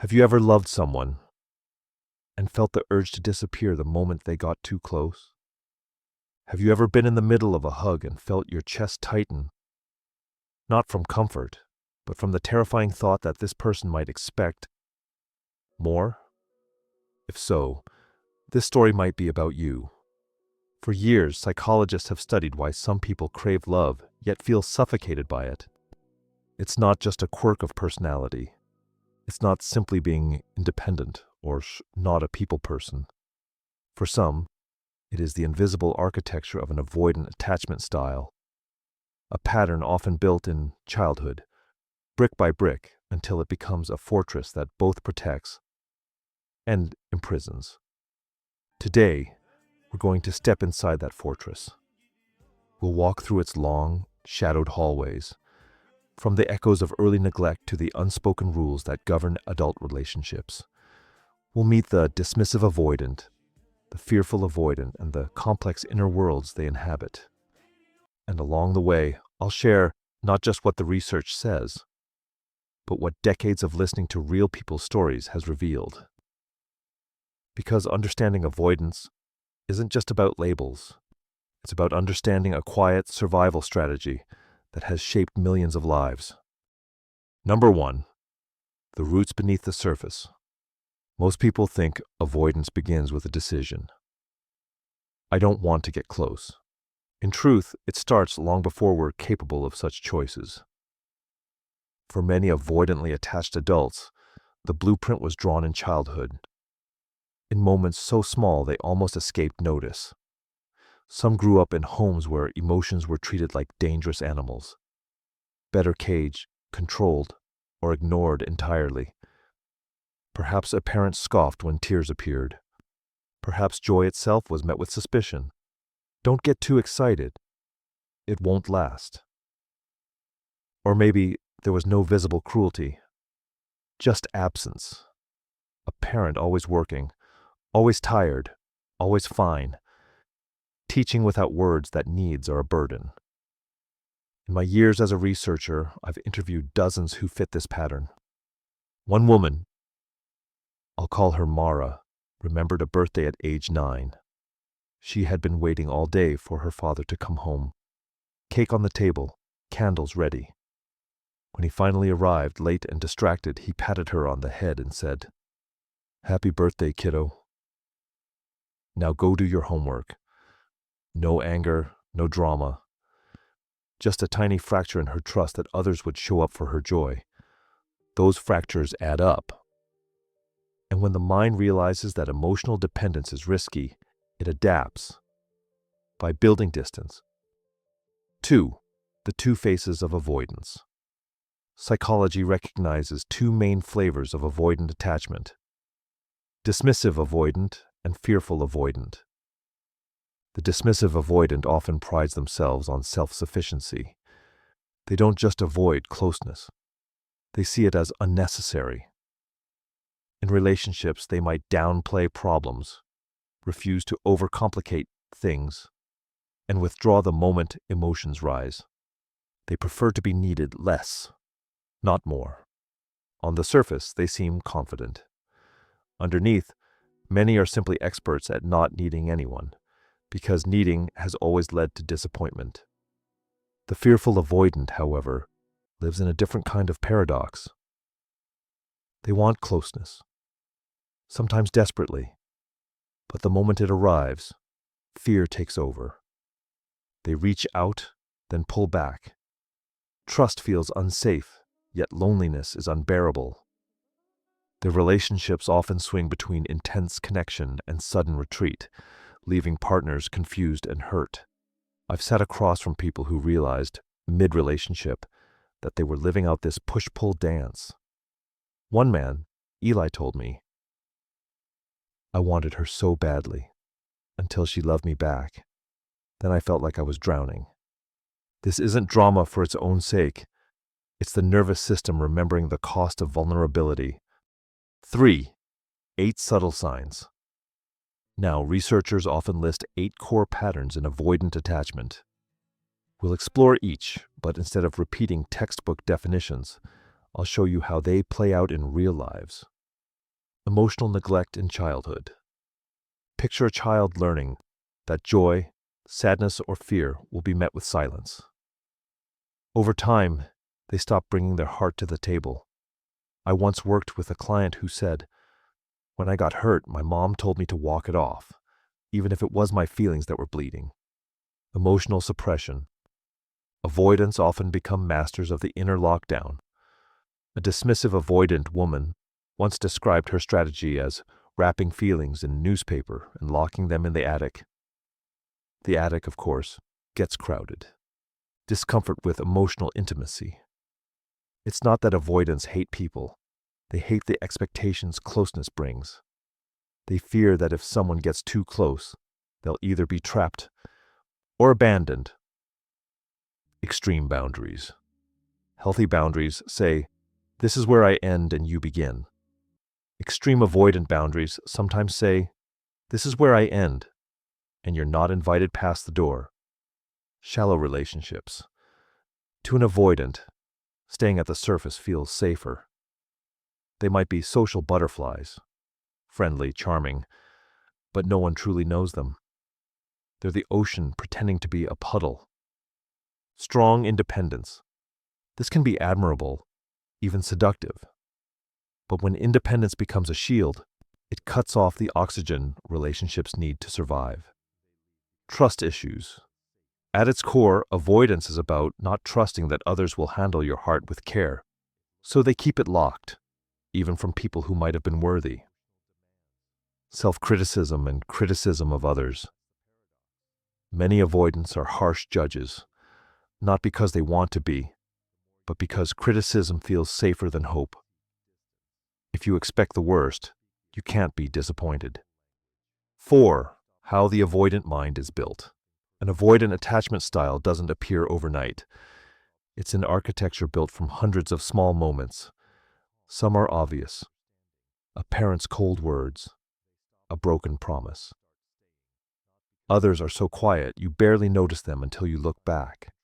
Have you ever loved someone and felt the urge to disappear the moment they got too close? Have you ever been in the middle of a hug and felt your chest tighten, not from comfort, but from the terrifying thought that this person might expect more? If so, this story might be about you. For years, psychologists have studied why some people crave love yet feel suffocated by it. It's not just a quirk of personality. It's not simply being independent or not a people person. For some, it is the invisible architecture of an avoidant attachment style, a pattern often built in childhood, brick by brick, until it becomes a fortress that both protects and imprisons. Today, we're going to step inside that fortress. We'll walk through its long, shadowed hallways, from the echoes of early neglect to the unspoken rules that govern adult relationships. We'll meet the dismissive avoidant, the fearful avoidant, and the complex inner worlds they inhabit. And along the way, I'll share not just what the research says, but what decades of listening to real people's stories has revealed. Because understanding avoidance isn't just about labels. It's about understanding a quiet survival strategy that has shaped millions of lives. Number 1, the roots beneath the surface. Most people think avoidance begins with a decision. I don't want to get close. In truth, it starts long before we're capable of such choices. For many avoidantly attached adults, the blueprint was drawn in childhood, in moments so small they almost escaped notice. Some grew up in homes where emotions were treated like dangerous animals, better caged, controlled, or ignored entirely. Perhaps a parent scoffed when tears appeared. Perhaps joy itself was met with suspicion. Don't get too excited. It won't last. Or maybe there was no visible cruelty, just absence. A parent always working, always tired, always fine, teaching without words that needs are a burden. In my years as a researcher, I've interviewed dozens who fit this pattern. One woman, I'll call her Mara, remembered a birthday at age 9. She had been waiting all day for her father to come home. Cake on the table, candles ready. When he finally arrived, late and distracted, he patted her on the head and said, "Happy birthday, kiddo. Now go do your homework." No anger, no drama. Just a tiny fracture in her trust that others would show up for her joy. Those fractures add up. And when the mind realizes that emotional dependence is risky, it adapts by building distance. 2. The two faces of avoidance. Psychology recognizes two main flavors of avoidant attachment: dismissive avoidant and fearful avoidant. The dismissive avoidant often prides themselves on self-sufficiency. They don't just avoid closeness. They see it as unnecessary. In relationships, they might downplay problems, refuse to overcomplicate things, and withdraw the moment emotions rise. They prefer to be needed less, not more. On the surface, they seem confident. Underneath, many are simply experts at not needing anyone, because needing has always led to disappointment. The fearful avoidant, however, lives in a different kind of paradox. They want closeness, sometimes desperately, but the moment it arrives, fear takes over. They reach out, then pull back. Trust feels unsafe, yet loneliness is unbearable. Their relationships often swing between intense connection and sudden retreat, leaving partners confused and hurt. I've sat across from people who realized, mid-relationship, that they were living out this push-pull dance. One man, Eli, told me, "I wanted her so badly, until she loved me back. Then I felt like I was drowning." This isn't drama for its own sake. It's the nervous system remembering the cost of vulnerability. 3. 8 subtle signs. Now, researchers often list 8 core patterns in avoidant attachment. We'll explore each, but instead of repeating textbook definitions, I'll show you how they play out in real lives. Emotional neglect in childhood. Picture a child learning that joy, sadness, or fear will be met with silence. Over time, they stop bringing their heart to the table. I once worked with a client who said, "When I got hurt, my mom told me to walk it off, even if it was my feelings that were bleeding." Emotional suppression. Avoidants often become masters of the inner lockdown. A dismissive avoidant woman once described her strategy as wrapping feelings in newspaper and locking them in the attic. The attic, of course, gets crowded. Discomfort with emotional intimacy. It's not that avoidants hate people. They hate the expectations closeness brings. They fear that if someone gets too close, they'll either be trapped or abandoned. Extreme boundaries. Healthy boundaries say, "This is where I end and you begin." Extreme avoidant boundaries sometimes say, "This is where I end, and you're not invited past the door." Shallow relationships. To an avoidant, staying at the surface feels safer. They might be social butterflies, friendly, charming, but no one truly knows them. They're the ocean pretending to be a puddle. Strong independence. This can be admirable, even seductive. But when independence becomes a shield, it cuts off the oxygen relationships need to survive. Trust issues. At its core, avoidance is about not trusting that others will handle your heart with care, so they keep it locked, even from people who might have been worthy. Self-criticism and criticism of others. Many avoidants are harsh judges, not because they want to be, but because criticism feels safer than hope. If you expect the worst, you can't be disappointed. 4. How the avoidant mind is built. An avoidant attachment style doesn't appear overnight. It's an architecture built from hundreds of small moments. Some are obvious. A parent's cold words, a broken promise. Others are so quiet you barely notice them until you look back.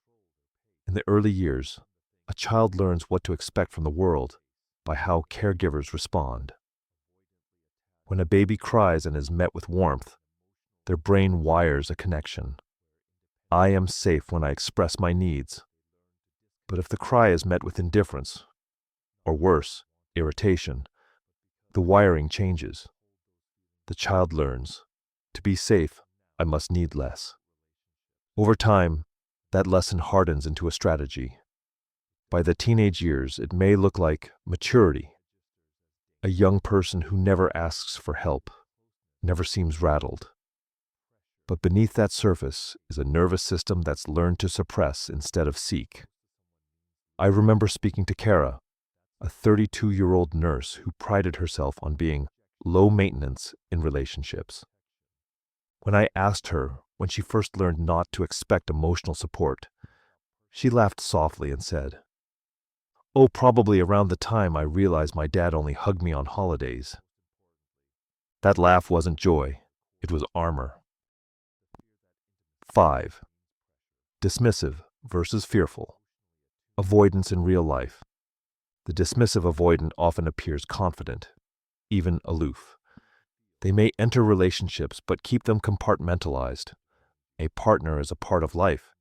In the early years, a child learns what to expect from the world by how caregivers respond. When a baby cries and is met with warmth, their brain wires a connection. I am safe when I express my needs. But if the cry is met with indifference, or worse, irritation, the wiring changes. The child learns, to be safe, I must need less. Over time, that lesson hardens into a strategy. By the teenage years, it may look like maturity. A young person who never asks for help, never seems rattled. But beneath that surface is a nervous system that's learned to suppress instead of seek. I remember speaking to Kara, a 32-year-old nurse who prided herself on being low maintenance in relationships. When I asked her when she first learned not to expect emotional support, she laughed softly and said, "Oh, probably around the time I realized my dad only hugged me on holidays." That laugh wasn't joy, it was armor. 5. Dismissive versus fearful. Avoidance in real life. The dismissive avoidant often appears confident, even aloof. They may enter relationships but keep them compartmentalized. A partner is a part of life,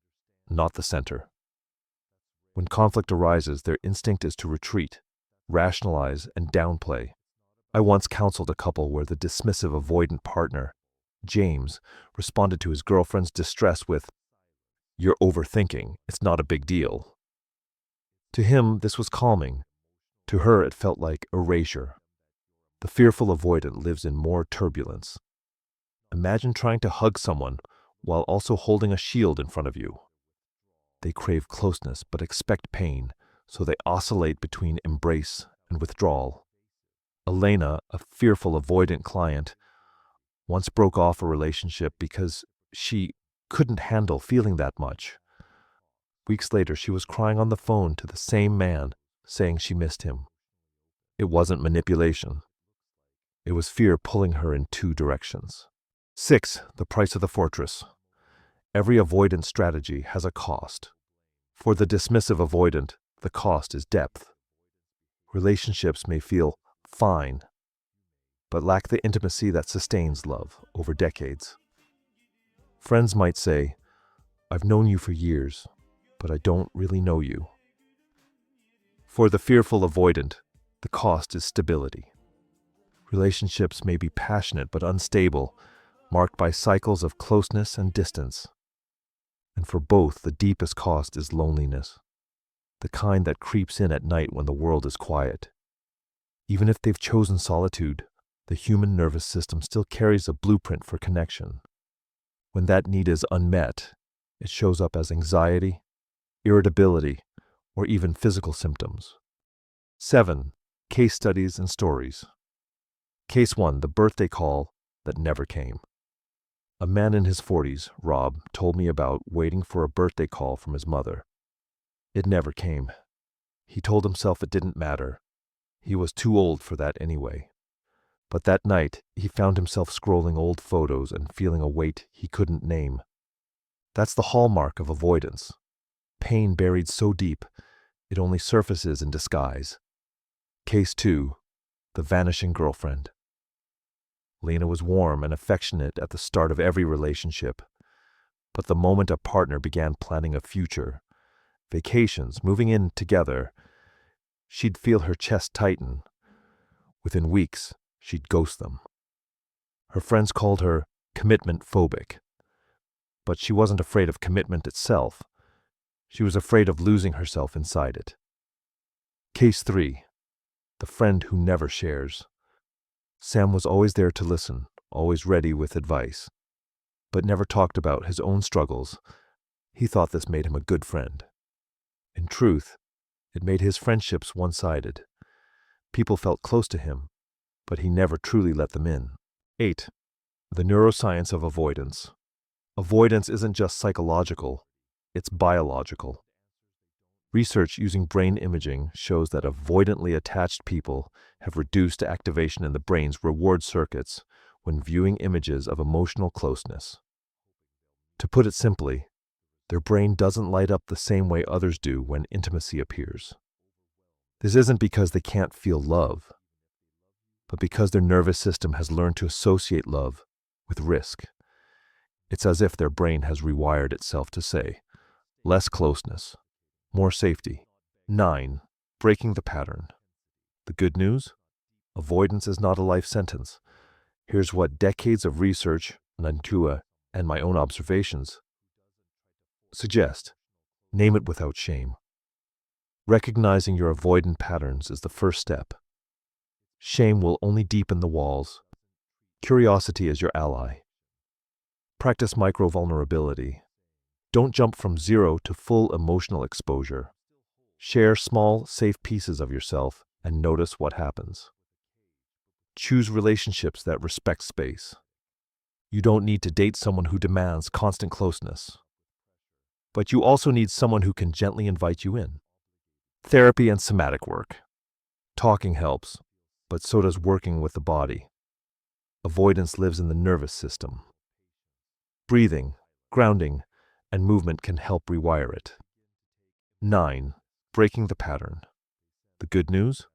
not the center. When conflict arises, their instinct is to retreat, rationalize, and downplay. I once counseled a couple where the dismissive avoidant partner, James, responded to his girlfriend's distress with, "You're overthinking, it's not a big deal." To him, this was calming. To her, it felt like erasure. The fearful avoidant lives in more turbulence. Imagine trying to hug someone while also holding a shield in front of you. They crave closeness but expect pain, so they oscillate between embrace and withdrawal. Elena, a fearful avoidant client, once broke off a relationship because she couldn't handle feeling that much. Weeks later, she was crying on the phone to the same man, saying she missed him. It wasn't manipulation. It was fear pulling her in two directions. 6. The price of the fortress. Every avoidance strategy has a cost. For the dismissive avoidant, the cost is depth. Relationships may feel fine, but lack the intimacy that sustains love over decades. Friends might say, "I've known you for years, but I don't really know you." For the fearful avoidant, the cost is stability. Relationships may be passionate but unstable, marked by cycles of closeness and distance. And for both, the deepest cost is loneliness, the kind that creeps in at night when the world is quiet. Even if they've chosen solitude, the human nervous system still carries a blueprint for connection. When that need is unmet, it shows up as anxiety, irritability, or even physical symptoms. 7. Case studies and stories. Case 1. The birthday call that never came. A man in his 40s, Rob, told me about waiting for a birthday call from his mother. It never came. He told himself it didn't matter. He was too old for that anyway. But that night, he found himself scrolling old photos and feeling a weight he couldn't name. That's the hallmark of avoidance. Pain buried so deep, it only surfaces in disguise. Case 2. The vanishing girlfriend. Lena was warm and affectionate at the start of every relationship. But the moment a partner began planning a future, vacations, moving in together, she'd feel her chest tighten. Within weeks, she'd ghost them. Her friends called her commitment phobic. But she wasn't afraid of commitment itself. She was afraid of losing herself inside it. Case 3. The friend who never shares. Sam was always there to listen, always ready with advice, but never talked about his own struggles. He thought this made him a good friend. In truth, it made his friendships one-sided. People felt close to him, but he never truly let them in. 8. The neuroscience of avoidance. Avoidance isn't just psychological, it's biological. Research using brain imaging shows that avoidantly attached people have reduced activation in the brain's reward circuits when viewing images of emotional closeness. To put it simply, their brain doesn't light up the same way others do when intimacy appears. This isn't because they can't feel love, but because their nervous system has learned to associate love with risk. It's as if their brain has rewired itself to say, less closeness, more safety. 9. Breaking the pattern. The good news? Avoidance is not a life sentence. Here's what decades of research, Nantua, and my own observations suggest. Name it without shame. Recognizing your avoidant patterns is the first step. Shame will only deepen the walls. Curiosity is your ally. Practice micro-vulnerability. Don't jump from zero to full emotional exposure. Share small, safe pieces of yourself and notice what happens. Choose relationships that respect space. You don't need to date someone who demands constant closeness. But you also need someone who can gently invite you in. Therapy and somatic work. Talking helps, but so does working with the body. Avoidance lives in the nervous system. Breathing, grounding, and movement can help rewire it. 9. Breaking the pattern. The good news?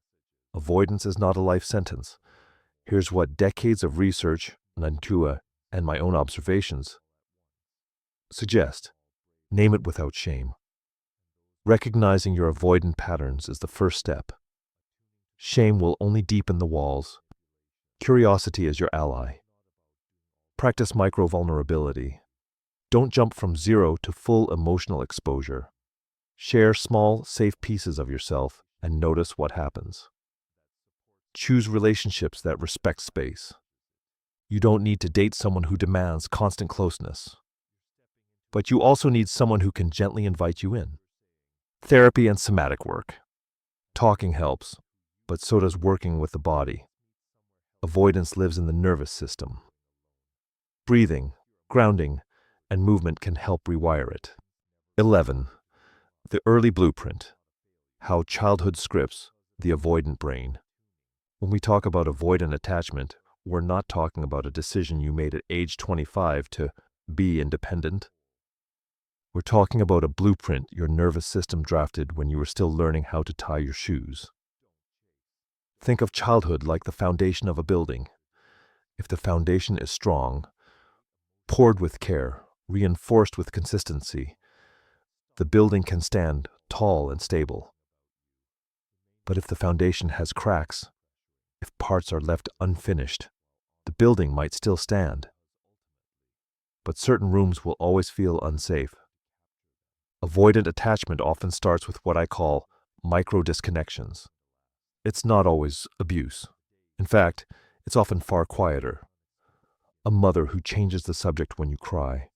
Avoidance is not a life sentence. Here's what decades of research, Nantua, and my own observations suggest. Name it without shame. Recognizing your avoidant patterns is the first step. Shame will only deepen the walls. Curiosity is your ally. Practice micro-vulnerability. Don't jump from zero to full emotional exposure. Share small, safe pieces of yourself and notice what happens. Choose relationships that respect space. You don't need to date someone who demands constant closeness. But you also need someone who can gently invite you in. Therapy and somatic work. Talking helps, but so does working with the body. Avoidance lives in the nervous system. Breathing, grounding, and movement can help rewire it. 11. The early blueprint. How childhood scripts the avoidant brain. When we talk about avoidant attachment, we're not talking about a decision you made at age 25 to be independent. We're talking about a blueprint your nervous system drafted when you were still learning how to tie your shoes. Think of childhood like the foundation of a building. If the foundation is strong, poured with care, reinforced with consistency, the building can stand tall and stable. But if the foundation has cracks, if parts are left unfinished, the building might still stand. But certain rooms will always feel unsafe. Avoidant attachment often starts with what I call micro disconnections. It's not always abuse. In fact, it's often far quieter. A mother who changes the subject when you cry.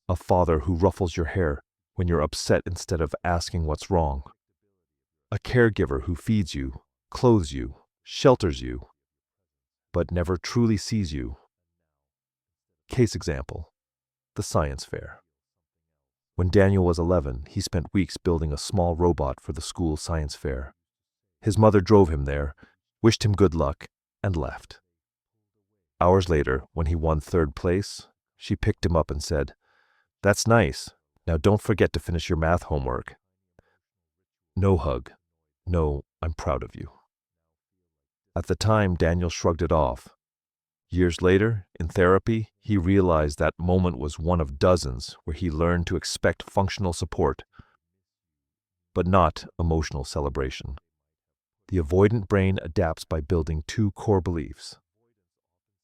A father who ruffles your hair when you're upset instead of asking what's wrong. A caregiver who feeds you, clothes you, shelters you, but never truly sees you. Case example, the science fair. When Daniel was 11, he spent weeks building a small robot for the school science fair. His mother drove him there, wished him good luck, and left. Hours later, when he won third place, she picked him up and said, "That's nice. Now don't forget to finish your math homework." No hug. No, "I'm proud of you." At the time, Daniel shrugged it off. Years later, in therapy, he realized that moment was one of dozens where he learned to expect functional support, but not emotional celebration. The avoidant brain adapts by building two core beliefs.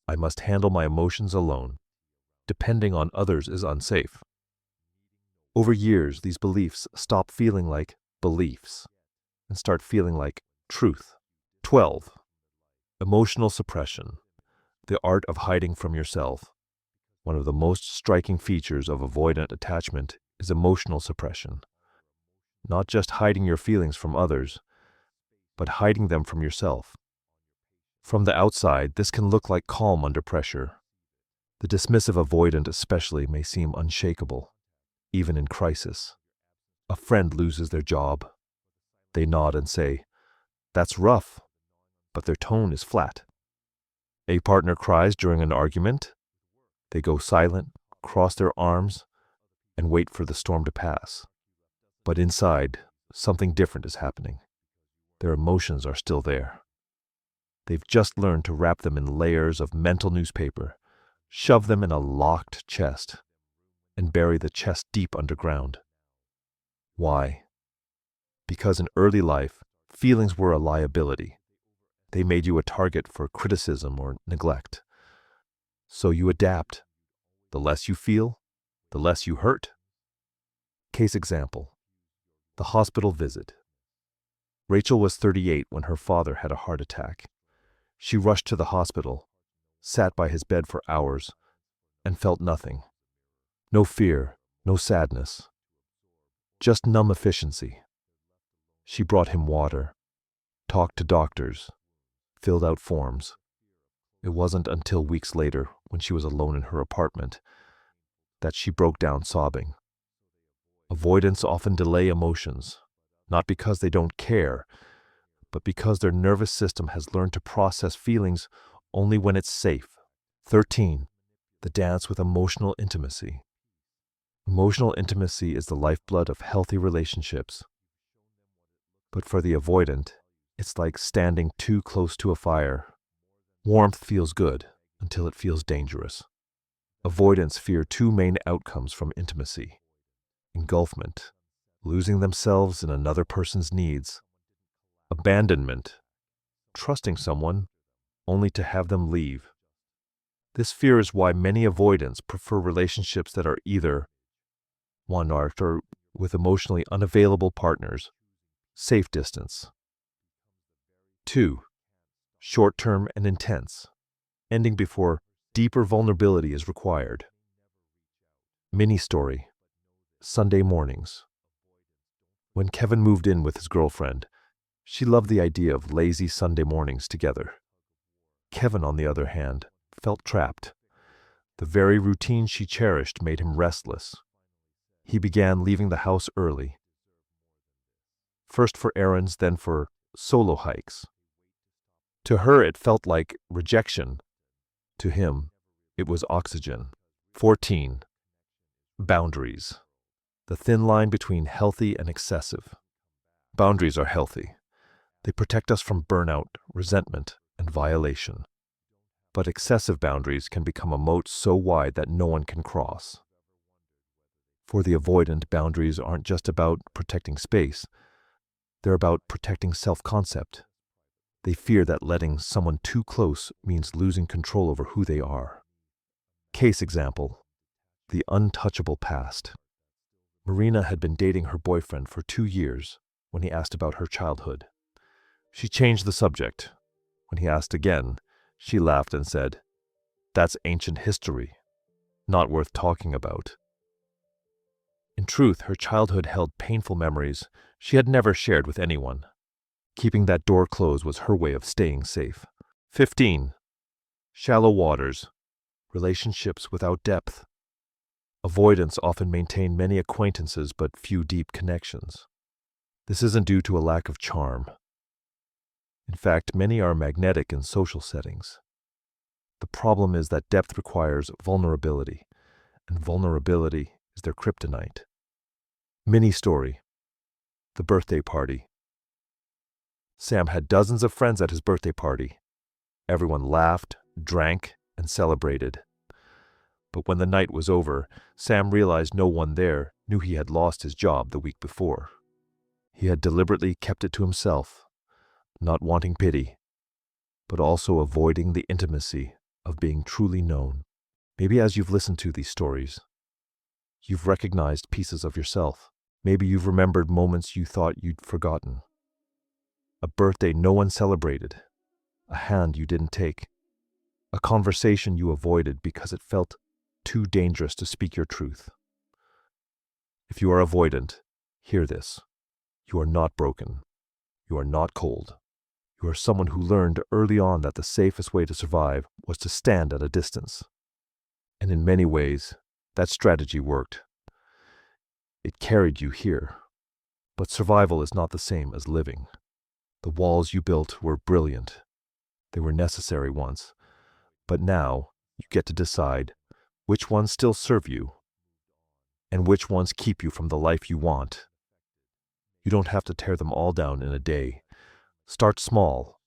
I must handle my emotions alone. Depending on others is unsafe. Over years, these beliefs stop feeling like beliefs and start feeling like truth. 12. Emotional suppression. The art of hiding from yourself. One of the most striking features of avoidant attachment is emotional suppression. Not just hiding your feelings from others, but hiding them from yourself. From the outside, this can look like calm under pressure. The dismissive avoidant especially may seem unshakable, even in crisis. A friend loses their job. They nod and say, "That's rough," but their tone is flat. A partner cries during an argument. They go silent, cross their arms, and wait for the storm to pass. But inside, something different is happening. Their emotions are still there. They've just learned to wrap them in layers of mental newspaper, shove them in a locked chest, and bury the chest deep underground. Why? Because in early life, feelings were a liability. They made you a target for criticism or neglect. So you adapt. The less you feel, the less you hurt. Case example, the hospital visit. Rachel was 38 when her father had a heart attack. She rushed to the hospital, sat by his bed for hours, and felt nothing. No fear, no sadness. Just numb efficiency. She brought him water, talked to doctors, filled out forms. It wasn't until weeks later, when she was alone in her apartment, that she broke down sobbing. Avoidants often delay emotions, not because they don't care, but because their nervous system has learned to process feelings only when it's safe. 13. The dance with emotional intimacy. Emotional intimacy is the lifeblood of healthy relationships. But for the avoidant, it's like standing too close to a fire. Warmth feels good until it feels dangerous. Avoidants fear two main outcomes from intimacy: engulfment, losing themselves in another person's needs; abandonment, trusting someone only to have them leave. This fear is why many avoidants prefer relationships that are either one arc or with emotionally unavailable partners, safe distance. 2. Short-term and intense, ending before deeper vulnerability is required. Mini story. Sunday mornings. When Kevin moved in with his girlfriend, she loved the idea of lazy Sunday mornings together. Kevin, on the other hand, felt trapped. The very routine she cherished made him restless. He began leaving the house early. First for errands, then for solo hikes. To her, it felt like rejection. To him, it was oxygen. 14. Boundaries. The thin line between healthy and excessive. Boundaries are healthy. They protect us from burnout, resentment, and violation. But excessive boundaries can become a moat so wide that no one can cross. For the avoidant, boundaries aren't just about protecting space, they're about protecting self-concept. They fear that letting someone too close means losing control over who they are. Case example, the untouchable past. Marina had been dating her boyfriend for 2 years when he asked about her childhood. She changed the subject. When he asked again, she laughed and said, "That's ancient history, not worth talking about." In truth, her childhood held painful memories she had never shared with anyone. Keeping that door closed was her way of staying safe. 15. Shallow waters. Relationships without depth. Avoidants often maintain many acquaintances but few deep connections. This isn't due to a lack of charm. In fact, many are magnetic in social settings. The problem is that depth requires vulnerability, and vulnerability is their kryptonite. Mini story. The birthday party. Sam had dozens of friends at his birthday party. Everyone laughed, drank, and celebrated. But when the night was over, Sam realized no one there knew he had lost his job the week before. He had deliberately kept it to himself, not wanting pity, but also avoiding the intimacy of being truly known. Maybe as you've listened to these stories, you've recognized pieces of yourself. Maybe you've remembered moments you thought you'd forgotten. A birthday no one celebrated, a hand you didn't take, a conversation you avoided because it felt too dangerous to speak your truth. If you are avoidant, hear this. You are not broken. You are not cold. You are someone who learned early on that the safest way to survive was to stand at a distance. And in many ways, that strategy worked. It carried you here. But survival is not the same as living. The walls you built were brilliant. They were necessary once. But now, you get to decide which ones still serve you and which ones keep you from the life you want. You don't have to tear them all down in a day. Start small.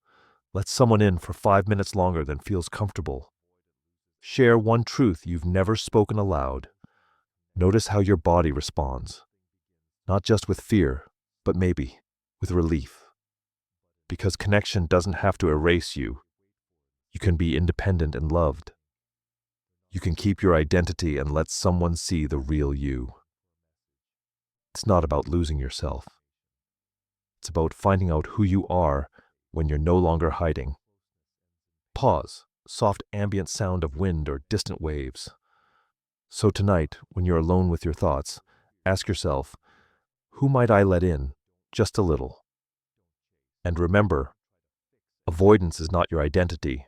Let someone in for 5 minutes longer than feels comfortable. Share one truth you've never spoken aloud. Notice how your body responds. Not just with fear, but maybe with relief. Because connection doesn't have to erase you. You can be independent and loved. You can keep your identity and let someone see the real you. It's not about losing yourself. It's about finding out who you are when you're no longer hiding. Pause. Soft ambient sound of wind or distant waves. So tonight, when you're alone with your thoughts, ask yourself, who might I let in, just a little? And remember, avoidance is not your identity.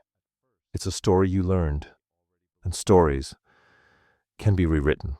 It's a story you learned, and stories can be rewritten.